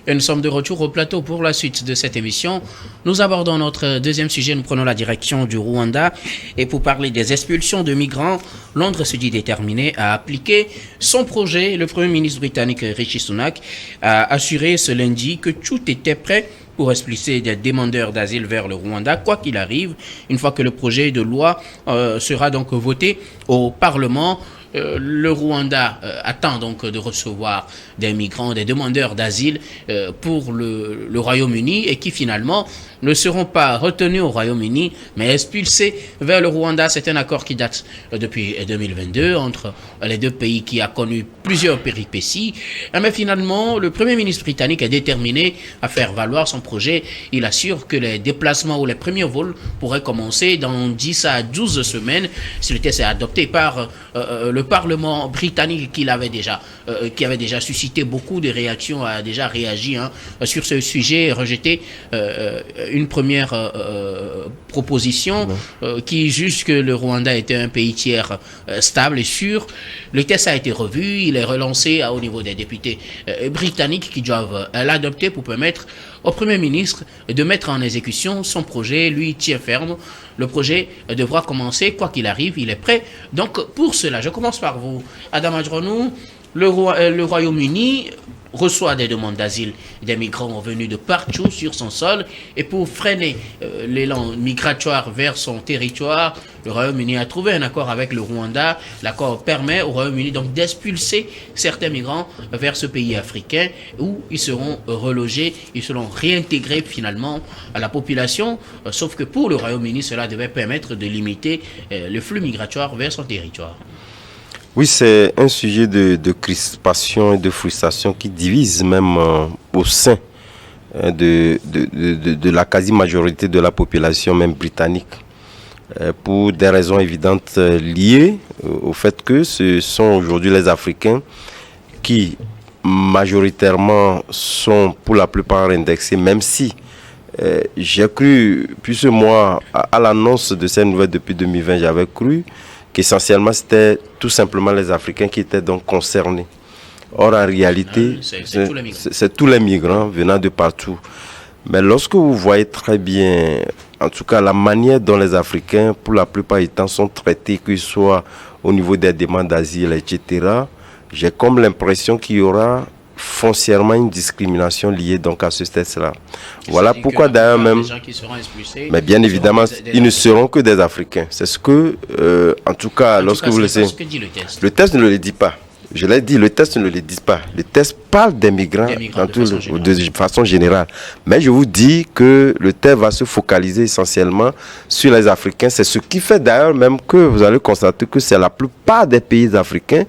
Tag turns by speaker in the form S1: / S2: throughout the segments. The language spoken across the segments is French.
S1: Et nous sommes de retour au plateau pour la suite de cette émission. Nous abordons notre deuxième sujet. Nous prenons la direction du Rwanda. Et pour parler des expulsions de migrants, Londres se dit déterminé à appliquer son projet. Le Premier ministre britannique Rishi Sunak a assuré ce lundi que tout était prêt pour expulser des demandeurs d'asile vers le Rwanda, quoi qu'il arrive, une fois que le projet de loi sera donc voté au Parlement. Le Rwanda attend donc de recevoir des migrants, des demandeurs d'asile pour le Royaume-Uni et qui finalement ne seront pas retenus au Royaume-Uni mais expulsés vers le Rwanda. C'est un accord qui date depuis 2022 entre les deux pays qui a connu plusieurs péripéties. Mais finalement, le Premier ministre britannique est déterminé à faire valoir son projet. Il assure que les déplacements ou les premiers vols pourraient commencer dans 10 à 12 semaines si le texte est adopté par le Parlement britannique qui avait déjà suscité beaucoup de réactions, a déjà réagi sur ce sujet, rejeté une première proposition qui juge que le Rwanda était un pays tiers stable et sûr. Le texte a été revu, il est relancé au niveau des députés britanniques qui doivent l'adopter pour permettre au Premier ministre de mettre en exécution son projet. Lui, il tient ferme. Le projet devra commencer, quoi qu'il arrive, il est prêt. Donc, pour cela, je commence par vous, Adama Adjronou. Le Royaume-Uni reçoit des demandes d'asile des migrants venus de partout sur son sol et pour freiner l'élan migratoire vers son territoire, le Royaume-Uni a trouvé un accord avec le Rwanda. L'accord permet au Royaume-Uni donc d'expulser certains migrants vers ce pays africain où ils seront relogés, ils seront réintégrés finalement à la population, sauf que pour le Royaume-Uni, cela devait permettre de limiter le flux migratoire vers son territoire.
S2: Oui, c'est un sujet de crispation et de frustration qui divise même au sein de la quasi-majorité de la population même britannique. Pour des raisons évidentes liées au fait que ce sont aujourd'hui les Africains qui majoritairement sont pour la plupart indexés, même si j'ai cru, puisque moi, à l'annonce de ces nouvelles depuis 2020, j'avais cru qu'essentiellement c'était tout simplement les Africains qui étaient donc concernés. Or, en réalité, c'est tous les migrants venant de partout. Mais lorsque vous voyez très bien, en tout cas, la manière dont les Africains, pour la plupart du temps, sont traités, que ce soit au niveau des demandes d'asile, etc., j'ai comme l'impression qu'il y aura foncièrement une discrimination liée donc à ce test-là. Voilà pourquoi d'ailleurs même, mais bien évidemment, ils ne seront que des Africains. C'est ce que, en tout cas, lorsque vous laissez... Le test ne le dit pas. Je l'ai dit, le test ne le dit pas. Le test parle des migrants de façon générale. Mais je vous dis que le test va se focaliser essentiellement sur les Africains. C'est ce qui fait d'ailleurs même que vous allez constater que c'est la plupart des pays africains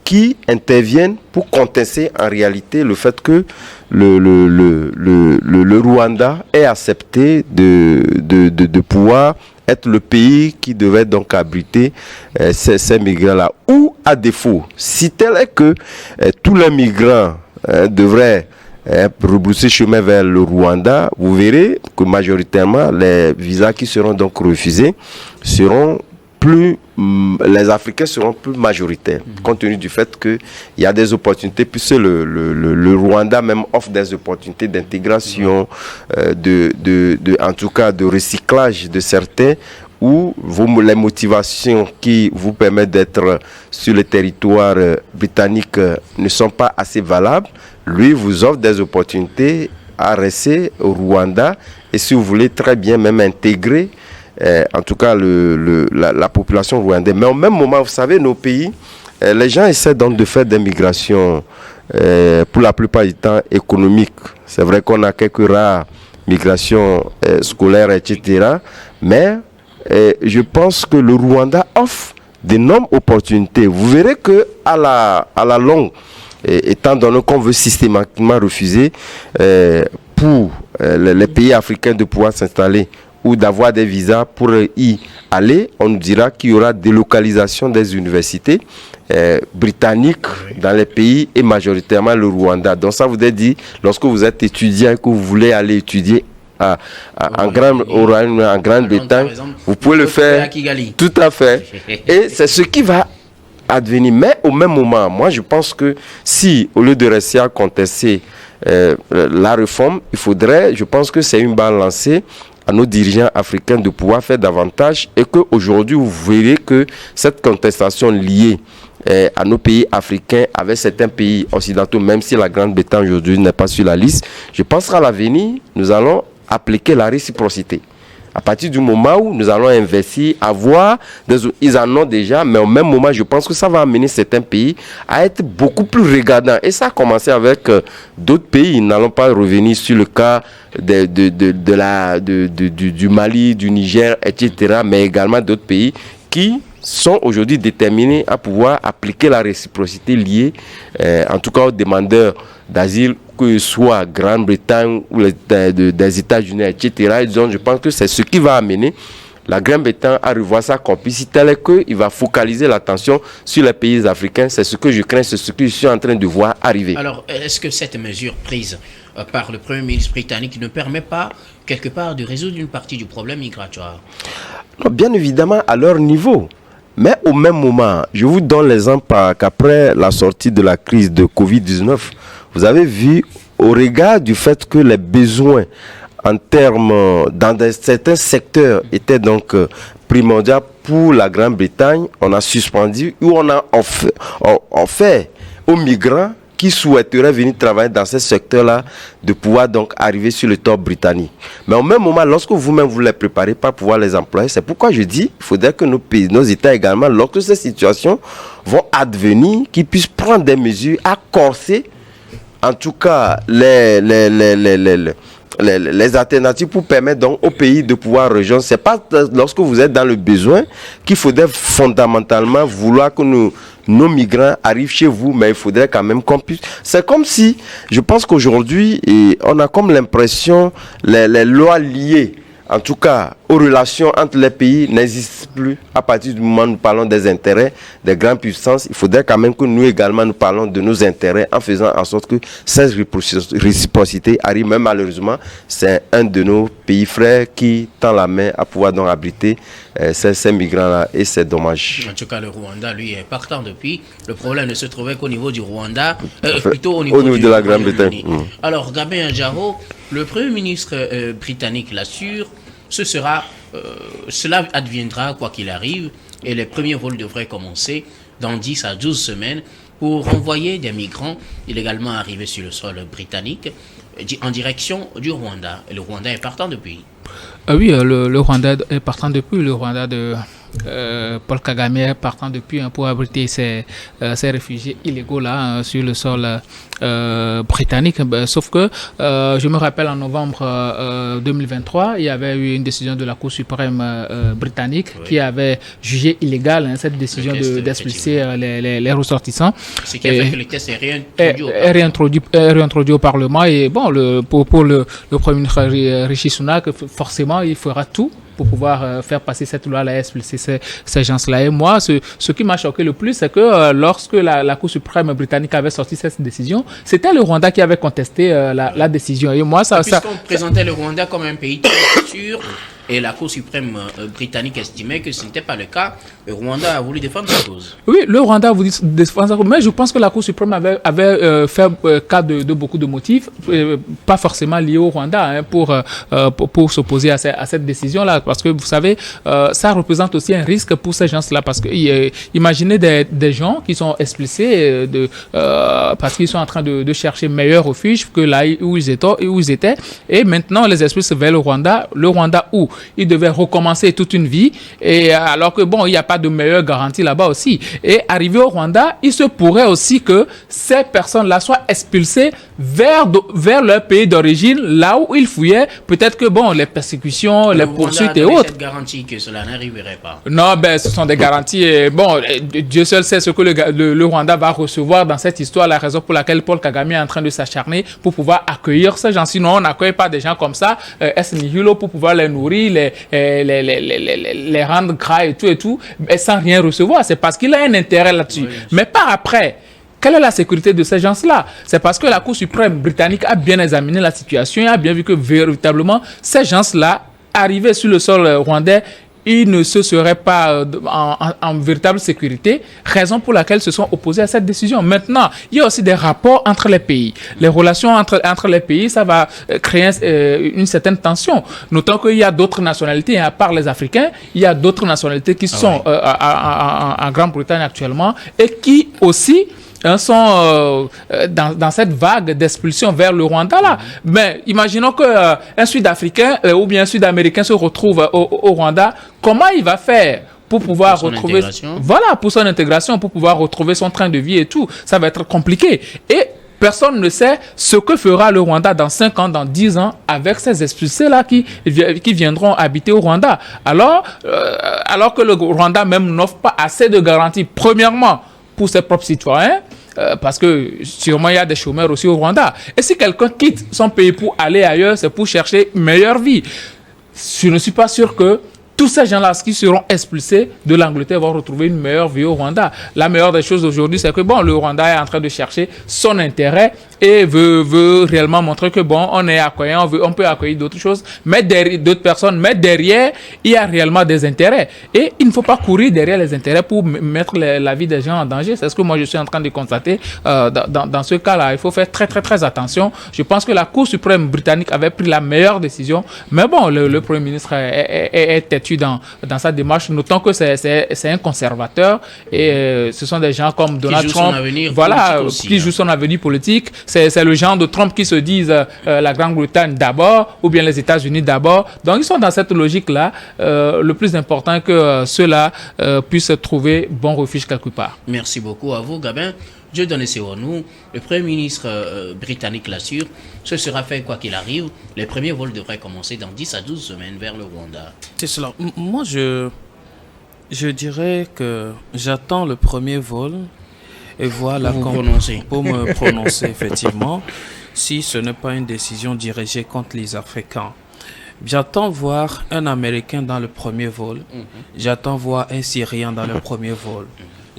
S2: qui interviennent pour contester en réalité le fait que le Rwanda ait accepté de pouvoir être le pays qui devait donc abriter ces migrants-là. Ou à défaut, si tel est que tous les migrants devraient rebrousser chemin vers le Rwanda, vous verrez que majoritairement les visas qui seront donc refusés seront plus, les Africains seront plus majoritaires, compte tenu du fait qu'il y a des opportunités, puisque le Rwanda même offre des opportunités d'intégration, en tout cas de recyclage de certains, où les motivations qui vous permettent d'être sur le territoire britannique ne sont pas assez valables. Lui vous offre des opportunités à rester au Rwanda et si vous voulez très bien même intégrer en tout cas la population rwandaise. Mais au même moment, vous savez, nos pays, les gens essaient donc de faire des migrations pour la plupart du temps économiques. C'est vrai qu'on a quelques rares migrations scolaires, etc. Mais je pense que le Rwanda offre d'énormes opportunités. Vous verrez que à la longue, étant donné qu'on veut systématiquement refuser pour les pays africains de pouvoir s'installer ou d'avoir des visas pour y aller, on nous dira qu'il y aura délocalisation des universités britanniques dans les pays et majoritairement le Rwanda. Donc ça vous dire, lorsque vous êtes étudiant et que vous voulez aller étudier en Grande-Bretagne, vous pouvez le faire tout à fait. Et c'est ce qui va advenir. Mais au même moment, moi je pense que si, au lieu de rester à contester la réforme, il faudrait, je pense que c'est une balle lancée à nos dirigeants africains de pouvoir faire davantage et qu'aujourd'hui, vous verrez que cette contestation liée à nos pays africains avec certains pays occidentaux, même si la Grande-Bretagne aujourd'hui n'est pas sur la liste, je pense qu'à l'avenir, nous allons appliquer la réciprocité. À partir du moment où nous allons investir, ils en ont déjà, mais au même moment, je pense que ça va amener certains pays à être beaucoup plus regardants. Et ça a commencé avec d'autres pays. Nous n'allons pas revenir sur le cas du Mali, du Niger, etc., mais également d'autres pays qui sont aujourd'hui déterminés à pouvoir appliquer la réciprocité liée, en tout cas aux demandeurs d'asile, que ce soit Grande-Bretagne ou des États-Unis, etc. Et donc, je pense que c'est ce qui va amener la Grande-Bretagne à revoir sa complicité, tel qu'il va focaliser l'attention sur les pays africains. C'est ce que je crains, c'est ce que je suis en train de voir arriver.
S1: Alors, est-ce que cette mesure prise par le Premier ministre britannique ne permet pas, quelque part, de résoudre une partie du problème migratoire?
S2: Non, bien évidemment, à leur niveau. Mais au même moment, je vous donne l'exemple qu'après la sortie de la crise de Covid-19, vous avez vu, au regard du fait que les besoins en termes, certains secteurs étaient donc primordiaux pour la Grande-Bretagne, on a suspendu ou on a offert aux migrants qui souhaiteraient venir travailler dans ce secteur-là, de pouvoir donc arriver sur le top britannique. Mais au même moment, lorsque vous-même vous les préparez pas pouvoir les employer, c'est pourquoi je dis, il faudrait que nos pays, nos États également, lorsque ces situations vont advenir, qu'ils puissent prendre des mesures à corser, en tout cas, les alternatives pour permettre donc au pays de pouvoir rejoindre. C'est pas lorsque vous êtes dans le besoin qu'il faudrait fondamentalement vouloir que nos migrants arrivent chez vous, mais il faudrait quand même qu'on puisse. C'est comme si, je pense qu'aujourd'hui, on a comme l'impression les lois liées, en tout cas aux relations entre les pays, n'existent plus. À partir du moment où nous parlons des intérêts des grandes puissances, il faudrait quand même que nous également nous parlons de nos intérêts en faisant en sorte que cette réciprocité arrive. Mais malheureusement, c'est un de nos pays frères qui tend la main à pouvoir donc abriter ces migrants-là, et c'est dommage.
S1: En tout cas, le Rwanda, lui, est partant depuis. Le problème ne se trouvait qu'au niveau du Rwanda, plutôt au niveau
S2: de la Grande-Bretagne.
S1: Alors, Gabin Adjaro, le Premier ministre britannique l'assure, cela adviendra quoi qu'il arrive, et les premiers vols devraient commencer dans 10 à 12 semaines pour renvoyer des migrants illégalement arrivés sur le sol britannique en direction du Rwanda. Et le Rwanda est partant depuis.
S3: Oui, le Rwanda est partant depuis. Le Rwanda de Paul Kagame est partant depuis pour abriter ces réfugiés illégaux là sur le sol britannique. Sauf que je me rappelle en novembre 2023, il y avait eu une décision de la Cour suprême britannique qui avait jugé illégal cette décision d'expulser les ressortissants.
S1: Ce qui a fait que le test est
S3: réintroduit au Parlement. Et bon, pour le Premier ministre Rishi Sunak, forcément, il fera tout pour pouvoir faire passer cette loi-là et expulser ces gens-là. Et moi, ce qui m'a choqué le plus, c'est que lorsque la Cour suprême britannique avait sorti cette décision, c'était le Rwanda qui avait contesté la décision. Et moi,
S1: puisqu'on présentait le Rwanda comme un pays très sûr, et la Cour suprême britannique estimait que ce n'était pas le cas, le Rwanda a voulu défendre sa cause. Oui,
S3: le Rwanda a voulu défendre sa cause, mais je pense que la Cour suprême avait fait cas de beaucoup de motifs, pas forcément liés au Rwanda, pour s'opposer à cette décision-là. Parce que vous savez, ça représente aussi un risque pour ces gens-là. Parce que imaginez des gens qui sont expulsés parce qu'ils sont en train de chercher meilleur refuge que là où ils étaient. Et maintenant, les expulsent vers le Rwanda où ils devaient recommencer toute une vie. Et alors que il n'y a pas de meilleure garantie là-bas aussi. Et arrivé au Rwanda, il se pourrait aussi que ces personnes-là soient expulsées vers leur pays d'origine, là où ils fouillaient. Peut-être que les persécutions, les poursuites et autres.
S1: Cette garantie que cela n'arriverait pas.
S3: Non, ce sont des garanties. Dieu seul sait ce que le Rwanda va recevoir dans cette histoire, la raison pour laquelle Paul Kagame est en train de s'acharner pour pouvoir accueillir ces gens. Sinon, on n'accueille pas des gens comme ça, pour pouvoir les nourrir, les rendre gras et tout, mais sans rien recevoir. C'est parce qu'il a un intérêt là-dessus. Oui. Mais par après, quelle est la sécurité de ces gens-là? C'est parce que la Cour suprême britannique a bien examiné la situation et a bien vu que véritablement, ces gens-là, arrivés sur le sol rwandais, ils ne se seraient pas en véritable sécurité, raison pour laquelle ils se sont opposés à cette décision. Maintenant, il y a aussi des rapports entre les pays. Les relations entre les pays, ça va créer une certaine tension. Notons qu'il y a d'autres nationalités, à part les Africains, il y a d'autres nationalités qui sont en Grande-Bretagne actuellement et qui aussi sont dans cette vague d'expulsion vers le Rwanda là. Mais imaginons qu'un Sud-Africain ou bien un Sud-Américain se retrouve au Rwanda, comment il va faire pour pouvoir retrouver pour son intégration, pour pouvoir retrouver son train de vie et tout? Ça va être compliqué. Et personne ne sait ce que fera le Rwanda dans 5 ans, dans 10 ans, avec ces expulsés-là qui viendront habiter au Rwanda. Alors que le Rwanda même n'offre pas assez de garanties, premièrement, pour ses propres citoyens, parce que sûrement il y a des chômeurs aussi au Rwanda. Et si quelqu'un quitte son pays pour aller ailleurs, c'est pour chercher une meilleure vie. Je ne suis pas sûr que tous ces gens-là qui seront expulsés de l'Angleterre vont retrouver une meilleure vie au Rwanda. La meilleure des choses aujourd'hui, c'est que le Rwanda est en train de chercher son intérêt et veut réellement montrer que on est accueillant, on peut accueillir d'autres choses, d'autres personnes, mais derrière, il y a réellement des intérêts. Et il ne faut pas courir derrière les intérêts pour mettre la vie des gens en danger. C'est ce que moi je suis en train de constater dans ce cas-là. Il faut faire très très très attention. Je pense que la Cour suprême britannique avait pris la meilleure décision, mais le Premier ministre est têtu dans sa démarche, notant que c'est un conservateur et ce sont des gens comme Donald Trump qui jouent son avenir politique. C'est le genre de Trump qui se disent la Grande-Bretagne d'abord ou bien les États-Unis d'abord. Donc ils sont dans cette logique-là. Le plus important est que ceux-là puissent trouver bon refuge quelque part.
S1: Merci beaucoup à vous, Gabin. Dieudonné Sewonou, le Premier ministre britannique l'assure, ce sera fait quoi qu'il arrive. Les premiers vols devraient commencer dans 10 à 12 semaines vers le Rwanda.
S4: C'est cela. Moi, je dirais que j'attends le premier vol et voilà pour me prononcer effectivement, si ce n'est pas une décision dirigée contre les Africains. J'attends voir un Américain dans le premier vol. J'attends voir un Syrien dans le premier vol.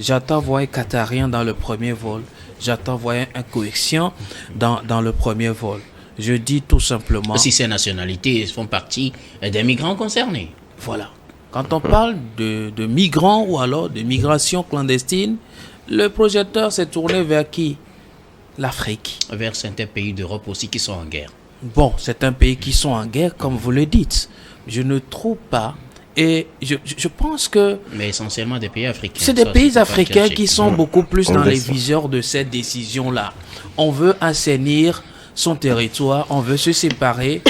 S4: J'attends voir un Qatarien dans le premier vol. J'attends voir un Koweïtien dans le premier vol. Je dis tout simplement...
S1: Si ces nationalités font partie des migrants concernés.
S4: Voilà. Quand on parle de migrants ou alors de migration clandestine, le projecteur s'est tourné vers qui? L'Afrique.
S1: Vers certains pays d'Europe aussi qui sont en guerre.
S4: Bon, certains pays qui sont en guerre, comme vous le dites. Je ne trouve pas... Et je pense que...
S1: Mais essentiellement des pays africains.
S4: C'est des pays africains qui sont beaucoup plus dans les viseurs de cette décision-là. On veut assainir son territoire, on veut se séparer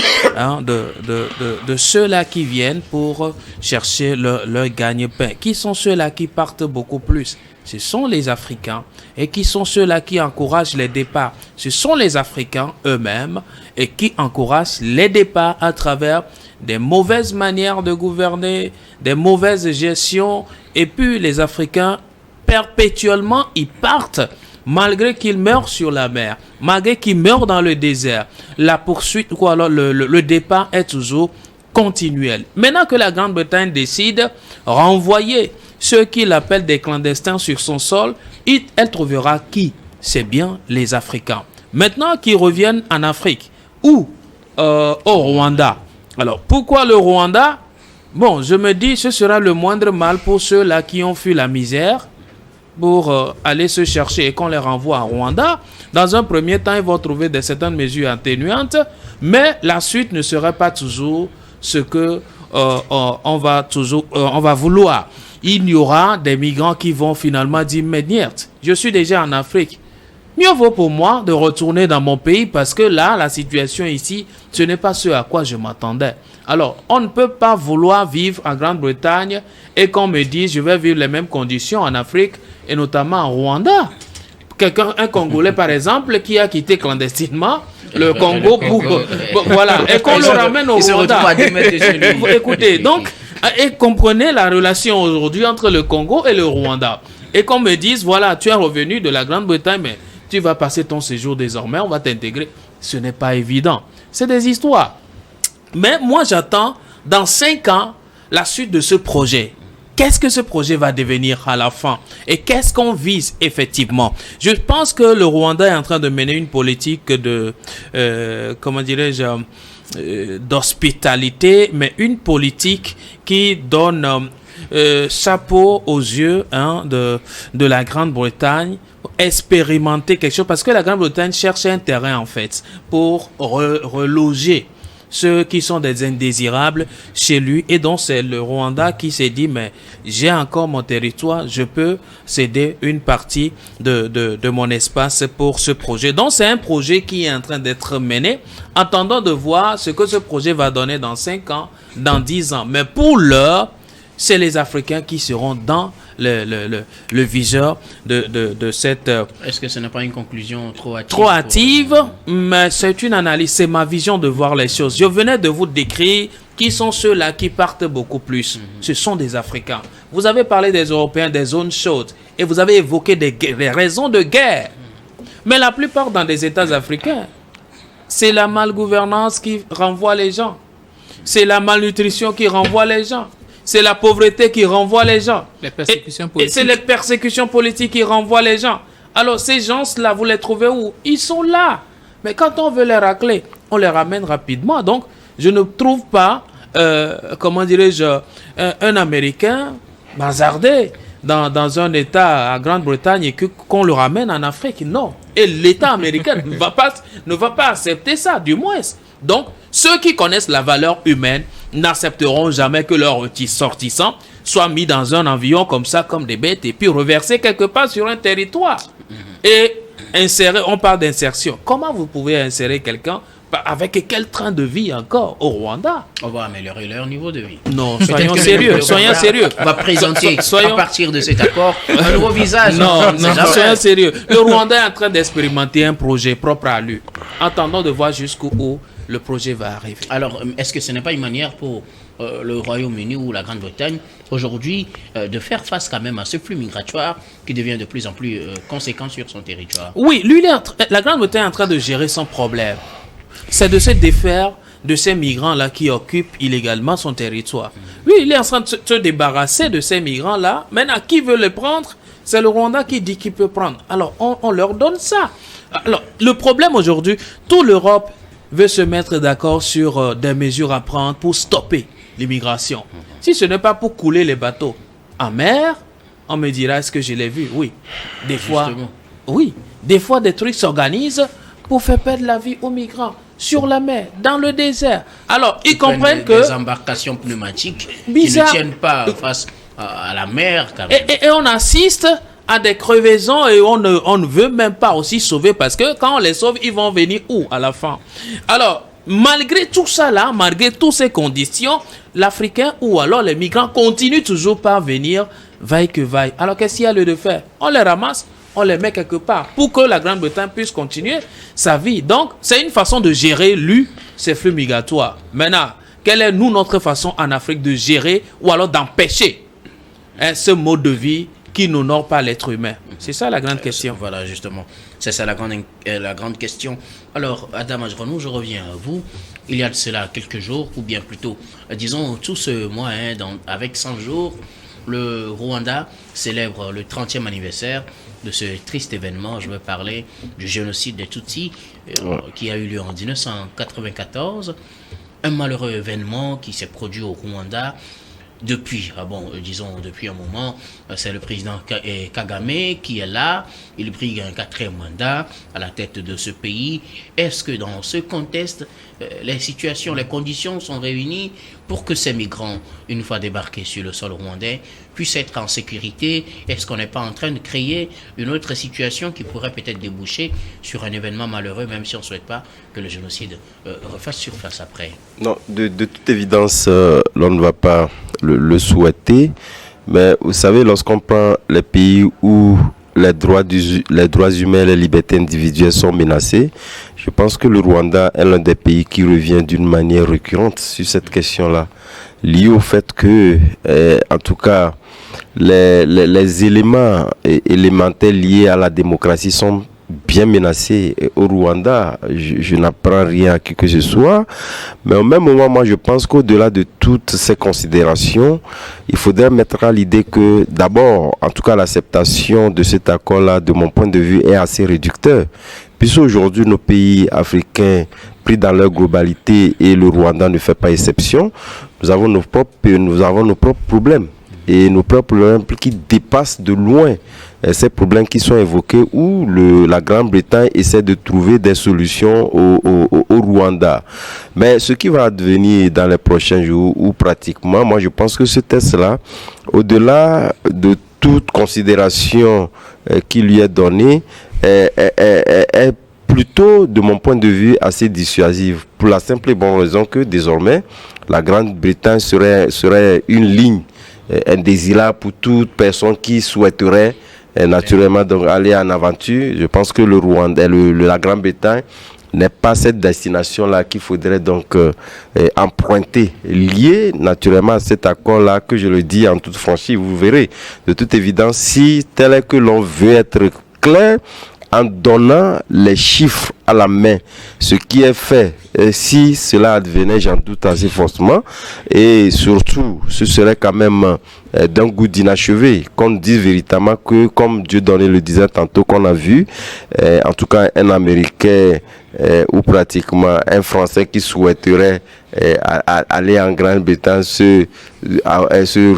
S4: de ceux-là qui viennent pour chercher leur gagne-pain. Qui sont ceux-là qui partent beaucoup plus? Ce sont les Africains. Et qui sont ceux-là qui encouragent les départs? Ce sont les Africains eux-mêmes et qui encouragent les départs à travers des mauvaises manières de gouverner, des mauvaises gestions. Et puis les Africains, perpétuellement, ils partent malgré qu'ils meurent sur la mer, malgré qu'ils meurent dans le désert. La poursuite, le départ est toujours continuel. Maintenant que la Grande-Bretagne décide renvoyer ceux qu'il appelle des clandestins sur son sol, elle trouvera qui? C'est bien les Africains. Maintenant qu'ils reviennent en Afrique ou au Rwanda. Alors, pourquoi le Rwanda? Bon, je me dis, ce sera le moindre mal pour ceux-là qui ont fui la misère pour aller se chercher et qu'on les renvoie en Rwanda. Dans un premier temps, ils vont trouver certaines mesures atténuantes, mais la suite ne serait pas toujours ce que on va vouloir. Il y aura des migrants qui vont finalement dire, mais merde, je suis déjà en Afrique. Mieux vaut pour moi de retourner dans mon pays parce que là, la situation ici, ce n'est pas ce à quoi je m'attendais. Alors, on ne peut pas vouloir vivre en Grande-Bretagne et qu'on me dise je vais vivre les mêmes conditions en Afrique et notamment en Rwanda. Un Congolais, par exemple, qui a quitté clandestinement le Congo voilà, et qu'on le ramène au Rwanda. Écoutez, donc, et comprenez la relation aujourd'hui entre le Congo et le Rwanda. Et qu'on me dise, voilà, tu es revenu de la Grande-Bretagne, mais tu vas passer ton séjour désormais, on va t'intégrer. Ce n'est pas évident. C'est des histoires. Mais moi, j'attends, dans 5 ans, la suite de ce projet. qu'est-ce que ce projet va devenir à la fin? Et qu'est-ce qu'on vise effectivement? Je pense que le Rwanda est en train de mener une politique de, comment dirais-je, d'hospitalité, mais une politique qui donne chapeau aux yeux de la Grande-Bretagne, expérimenter quelque chose, parce que la Grande-Bretagne cherche un terrain en fait pour reloger ceux qui sont des indésirables chez lui, et donc c'est le Rwanda qui s'est dit, mais j'ai encore mon territoire, je peux céder une partie de mon espace pour ce projet. Donc c'est un projet qui est en train d'être mené, attendant de voir ce que ce projet va donner dans 5 ans, dans 10 ans. Mais pour l'heure, c'est les Africains qui seront dans le viseur de cette...
S1: Est-ce que ce n'est pas une conclusion trop hâtive?
S4: Trop hâtive, mais c'est une analyse, c'est ma vision de voir les choses. Je venais de vous décrire qui sont ceux-là qui partent beaucoup plus. Ce sont des Africains. Vous avez parlé des Européens, des zones chaudes, et vous avez évoqué des raisons de guerre. Mais la plupart dans des États africains, c'est la malgouvernance qui renvoie les gens. C'est la malnutrition qui renvoie les gens. C'est la pauvreté qui renvoie les gens.
S3: Les persécutions politiques.
S4: Et c'est les persécutions politiques qui renvoient les gens. Alors, ces gens-là, vous les trouvez où? Ils sont là. Mais quand on veut les racler, on les ramène rapidement. Donc, je ne trouve pas, comment dirais-je, un Américain bazardé dans un État à Grande-Bretagne et qu'on le ramène en Afrique. Non. Et l'État américain ne va pas accepter ça, du moins. Donc, ceux qui connaissent la valeur humaine n'accepteront jamais que leurs ressortissants soient mis dans un environ comme ça, comme des bêtes, et puis reversés quelque part sur un territoire. Et insérer, on parle d'insertion. Comment vous pouvez insérer quelqu'un avec quel train de vie encore au Rwanda?
S1: On va améliorer leur niveau de vie.
S4: Non, soyons sérieux, soyons sérieux.
S1: On va présenter à partir de cet accord un nouveau visage.
S4: Non, soyons sérieux. Le Rwanda est en train d'expérimenter un projet propre à lui. Attendons de voir jusqu'où le projet va arriver.
S1: Alors, est-ce que ce n'est pas une manière pour le Royaume-Uni ou la Grande-Bretagne aujourd'hui de faire face quand même à ce flux migratoire qui devient de plus en plus conséquent sur son territoire?
S4: Oui, la Grande-Bretagne est en train de gérer son problème. C'est de se défaire de ces migrants-là qui occupent illégalement son territoire. Lui, il est en train de se débarrasser de ces migrants-là. Maintenant, qui veut les prendre? C'est le Rwanda qui dit qu'il peut prendre. Alors, on leur donne ça. Alors, le problème aujourd'hui, toute l'Europe veut se mettre d'accord sur des mesures à prendre pour stopper l'immigration. Si ce n'est pas pour couler les bateaux en mer, on me dira, est-ce que je l'ai vu? Oui. Des fois, des trucs s'organisent pour faire perdre la vie aux migrants sur la mer, dans le désert. Alors, ils comprennent que...
S1: Des embarcations pneumatiques bizarre, qui ne tiennent pas face à la mer.
S4: Et on assiste à des crevaisons et on ne veut même pas aussi sauver, parce que quand on les sauve, ils vont venir où à la fin? Alors, malgré tout ça là, malgré toutes ces conditions, l'Africain ou alors les migrants continuent toujours par venir, vaille que vaille. Alors, qu'est-ce qu'il y a lieu de faire? On les ramasse, on les met quelque part pour que la Grande-Bretagne puisse continuer sa vie. Donc, c'est une façon de gérer, ces flux migratoires. Maintenant, quelle est, notre façon en Afrique de gérer ou alors d'empêcher ce mode de vie qui n'honore pas l'être humain? C'est ça la grande question.
S1: Voilà, justement. C'est ça la grande question. Alors, Adam Ajronou, je reviens à vous. Il y a de cela quelques jours, ou bien plutôt, disons, tout ce mois, avec 100 jours, le Rwanda célèbre le 30e anniversaire de ce triste événement. Je veux parler du génocide des Tutsis qui a eu lieu en 1994. Un malheureux événement qui s'est produit au Rwanda depuis, depuis un moment. C'est le président Kagame qui est là. Il brigue un 4e mandat à la tête de ce pays. Est-ce que dans ce contexte, les conditions sont réunies pour que ces migrants, une fois débarqués sur le sol rwandais, puissent être en sécurité? Est-ce qu'on n'est pas en train de créer une autre situation qui pourrait peut-être déboucher sur un événement malheureux, même si on ne souhaite pas que le génocide refasse surface après?
S2: Non, de toute évidence, l'on ne va pas le souhaiter, mais vous savez, lorsqu'on prend les pays où les droits humains et les libertés individuelles sont menacées, je pense que le Rwanda est l'un des pays qui revient d'une manière récurrente sur cette question-là, liée au fait que, en tout cas, les éléments élémentaires liés à la démocratie sont bien menacé au Rwanda. Je n'apprends rien à qui que ce soit. Mais au même moment, moi, je pense qu'au-delà de toutes ces considérations, il faudrait mettre à l'idée que, d'abord, en tout cas, l'acceptation de cet accord-là, de mon point de vue, est assez réducteur. Puisque aujourd'hui, nos pays africains, pris dans leur globalité, et le Rwanda ne fait pas exception, nous avons nos propres problèmes. Et nos propres problèmes qui dépassent de loin ces problèmes qui sont évoqués, où la Grande-Bretagne essaie de trouver des solutions au Rwanda. Mais ce qui va advenir dans les prochains jours, ou pratiquement, moi je pense que ce test-là, au-delà de toute considération qui lui est donnée, est plutôt, de mon point de vue, assez dissuasive. Pour la simple et bonne raison que désormais, la Grande-Bretagne serait une ligne indésirable pour toute personne qui souhaiterait naturellement donc aller en aventure. Je pense que le Rwanda, la Grande-Bretagne n'est pas cette destination-là qu'il faudrait donc emprunter, lié naturellement à cet accord-là, que je le dis en toute franchise. Vous verrez, de toute évidence, si tel est que l'on veut être clair, en donnant les chiffres à la main, ce qui est fait, si cela advenait, j'en doute assez fortement, et surtout, ce serait quand même d'un goût d'inachevé, qu'on dise véritablement que, comme Dieudonné le disait tantôt, qu'on a vu, en tout cas un Américain ou pratiquement un Français qui souhaiterait aller en Grande-Bretagne se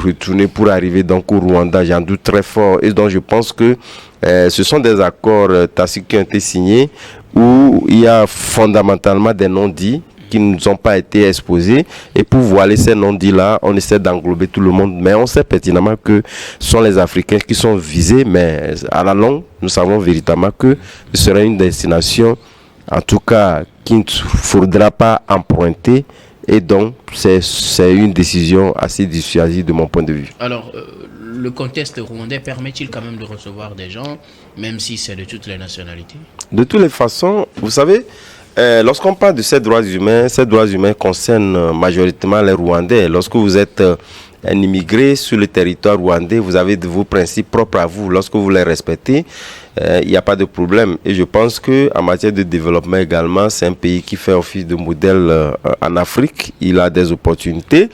S2: retourner pour arriver donc au Rwanda, j'en doute très fort, et donc je pense que ce sont des accords tacites qui ont été signés où il y a fondamentalement des non-dits qui ne nous ont pas été exposés, et pour voiler ces non-dits-là, on essaie d'englober tout le monde, mais on sait pertinemment que ce sont les Africains qui sont visés, mais à la longue, nous savons véritablement que ce serait une destination, en tout cas, qu'il ne faudra pas emprunter, et donc c'est une décision assez dissuasive de mon point de vue.
S1: Alors, le contexte rwandais permet-il quand même de recevoir des gens, même si c'est de toutes les nationalités? De
S2: toutes les façons, vous savez, lorsqu'on parle de ces droits humains concernent majoritairement les Rwandais. Lorsque vous êtes un immigré sur le territoire rwandais, vous avez vos principes propres à vous. Lorsque vous les respectez, il n'y a pas de problème. Et je pense qu'en matière de développement également, c'est un pays qui fait office de modèle en Afrique. Il a des opportunités.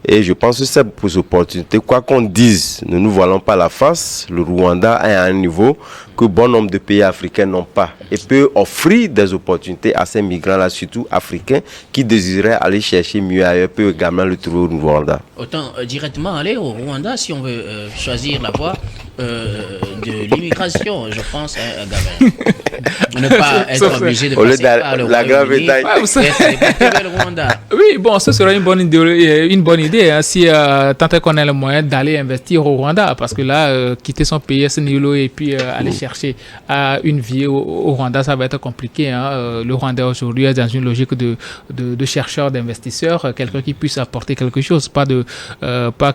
S2: Et je pense que ces opportunités, quoi qu'on dise, ne nous voilons pas la face. Le Rwanda est à un niveau que bon nombre de pays africains n'ont pas. Et peut offrir des opportunités à ces migrants-là, surtout africains, qui désireraient aller chercher mieux ailleurs, peut également le trouver au Rwanda.
S1: Autant directement aller au Rwanda si on veut choisir la voie de l'immigration, je pense, Gavin. Ne pas être obligé de passer par le Royaume-Uni, le Rwanda.
S3: Oui, bon, ce serait une bonne idée hein, si tant qu'on a le moyen d'aller investir au Rwanda, parce que là, quitter son pays à ce niveau et puis aller chercher une vie au Rwanda, ça va être compliqué. Hein. Le Rwanda aujourd'hui est dans une logique de chercheur, d'investisseur, quelqu'un qui puisse apporter quelque chose, pas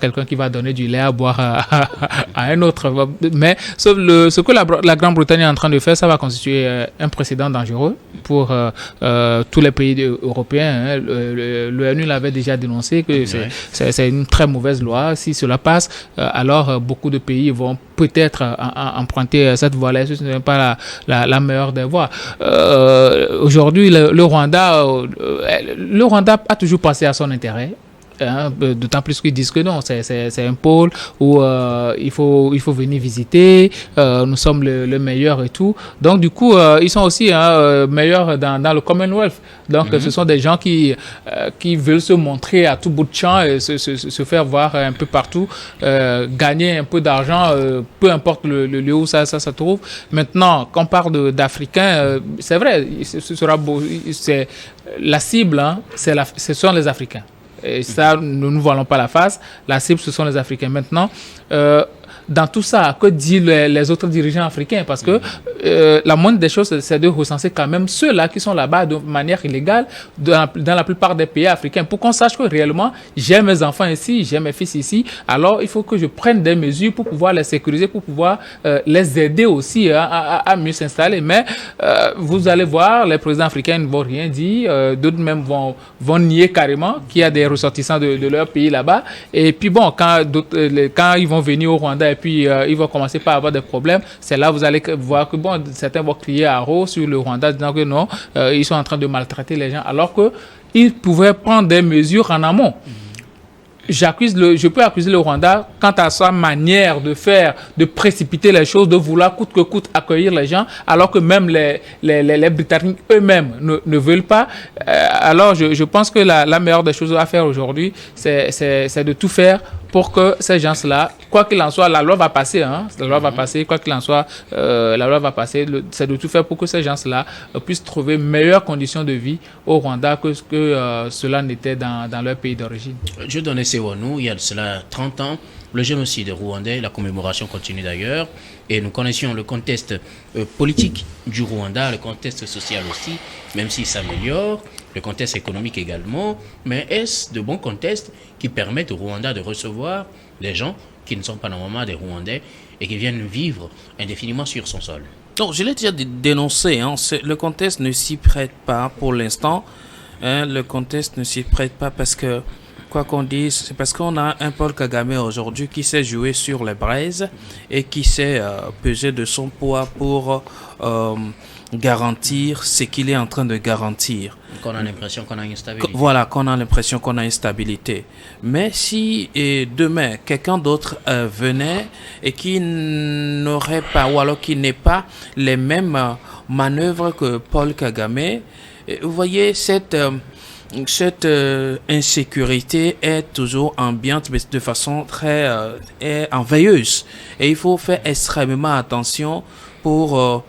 S3: quelqu'un qui va donner du lait à boire à un autre. Mais ce que la Grande-Bretagne est en train de faire, ça va constituer un précédent dangereux pour tous les pays européens. Hein. L'ONU l'avait déjà dénoncé que c'est une très mauvaise loi. Si cela passe, alors beaucoup de pays vont peut-être emprunter cette voie-là. Ce n'est pas la meilleure des voies. Aujourd'hui, le Rwanda a toujours passé à son intérêt. D'autant plus qu'ils disent que non, c'est un pôle où il faut venir visiter, nous sommes le meilleur et tout. Donc du coup, ils sont aussi meilleurs dans le Commonwealth. Donc ce sont des gens qui veulent se montrer à tout bout de champ et se faire voir un peu partout, gagner un peu d'argent, peu importe le lieu où ça se trouve. Maintenant, quand on parle d'Africains, c'est vrai, ce sera beau, c'est la cible, hein, ce sont les Africains. Et ça, nous ne voilons pas la face. La cible, ce sont les Africains. Maintenant, dans tout ça, que disent les autres dirigeants africains? Parce que la moindre des choses, c'est de recenser quand même ceux-là qui sont là-bas de manière illégale dans la plupart des pays africains, pour qu'on sache que réellement, j'ai mes enfants ici, j'ai mes fils ici, alors il faut que je prenne des mesures pour pouvoir les sécuriser, pour pouvoir les aider aussi à mieux s'installer. Mais vous allez voir, les présidents africains ne vont rien dire, d'autres même vont nier carrément qu'il y a des ressortissants de leur pays là-bas. Et puis bon, quand ils vont venir au Rwanda et puis ils vont commencer par avoir des problèmes. C'est là vous allez voir que bon, certains vont crier à haut sur le Rwanda disant que non, ils sont en train de maltraiter les gens, alors que ils pouvaient prendre des mesures en amont. Je peux accuser le Rwanda quant à sa manière de faire, de précipiter les choses, de vouloir coûte que coûte accueillir les gens, alors que même les Britanniques eux-mêmes ne veulent pas. Alors je pense que la meilleure des choses à faire aujourd'hui, c'est de tout faire pour que ces gens-là, quoi qu'il en soit, la loi va passer, hein, la loi va passer, quoi qu'il en soit, la loi va passer. C'est de tout faire pour que ces gens-là puissent trouver meilleures conditions de vie au Rwanda que cela n'était dans leur pays d'origine.
S1: Je donnais Sewanou, il y a de cela 30 ans, le génocide rwandais, la commémoration continue d'ailleurs, et nous connaissions le contexte politique du Rwanda, le contexte social aussi, même s'il s'améliore, le contexte économique également, mais est-ce de bons contextes qui permettent au Rwanda de recevoir des gens qui ne sont pas normalement des Rwandais et qui viennent vivre indéfiniment sur son sol?
S4: Donc, je l'ai déjà dénoncé, hein, le contexte ne s'y prête pas pour l'instant, hein, le contexte ne s'y prête pas parce que quoi qu'on dise, c'est parce qu'on a un Paul Kagame aujourd'hui qui sait jouer sur les braises et qui sait peser de son poids pour garantir ce qu'il est en train de garantir.
S1: Qu'on a l'impression qu'on a une stabilité.
S4: Voilà, qu'on a l'impression qu'on a une stabilité. Mais si demain, quelqu'un d'autre venait et qui n'aurait pas, ou alors qui n'est pas les mêmes manœuvres que Paul Kagame, vous voyez, cette insécurité est toujours ambiante, mais de façon très enveilleuse. Et il faut faire extrêmement attention pour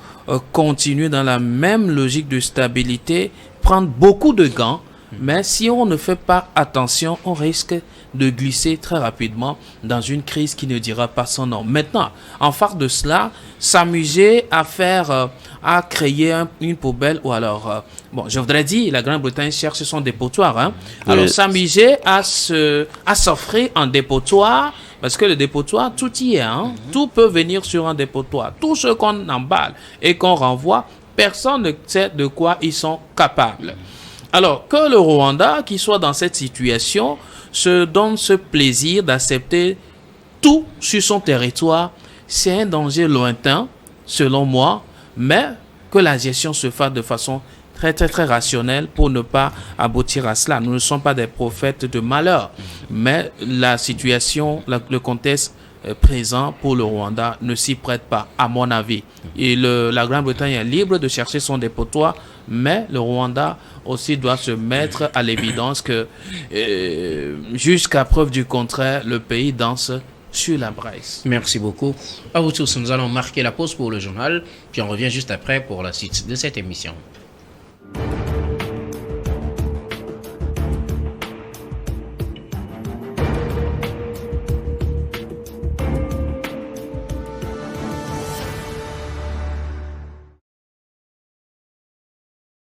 S4: continuer dans la même logique de stabilité, prendre beaucoup de gants, mais si on ne fait pas attention, on risque de glisser très rapidement dans une crise qui ne dira pas son nom. Maintenant, en face de cela, s'amuser à faire, à créer une poubelle, ou alors, bon, je voudrais dire, la Grande-Bretagne cherche son dépotoir, hein. Alors, s'amuser à s'offrir un dépotoir, parce que le dépotoir, tout y est, hein. Tout peut venir sur un dépotoir. Tout ce qu'on emballe et qu'on renvoie, personne ne sait de quoi ils sont capables. Alors, que le Rwanda, qui soit dans cette situation, se donne ce plaisir d'accepter tout sur son territoire, c'est un danger lointain, selon moi, mais que la gestion se fasse de façon très, très, très rationnelle pour ne pas aboutir à cela. Nous ne sommes pas des prophètes de malheur, mais la situation, le contexte présent pour le Rwanda ne s'y prête pas, à mon avis. Et la Grande-Bretagne est libre de chercher son dépotoir, mais le Rwanda aussi doit se mettre à l'évidence que jusqu'à preuve du contraire, le pays danse sur la braise.
S1: Merci beaucoup. À vous tous, nous allons marquer la pause pour le journal, puis on revient juste après pour la suite de cette émission.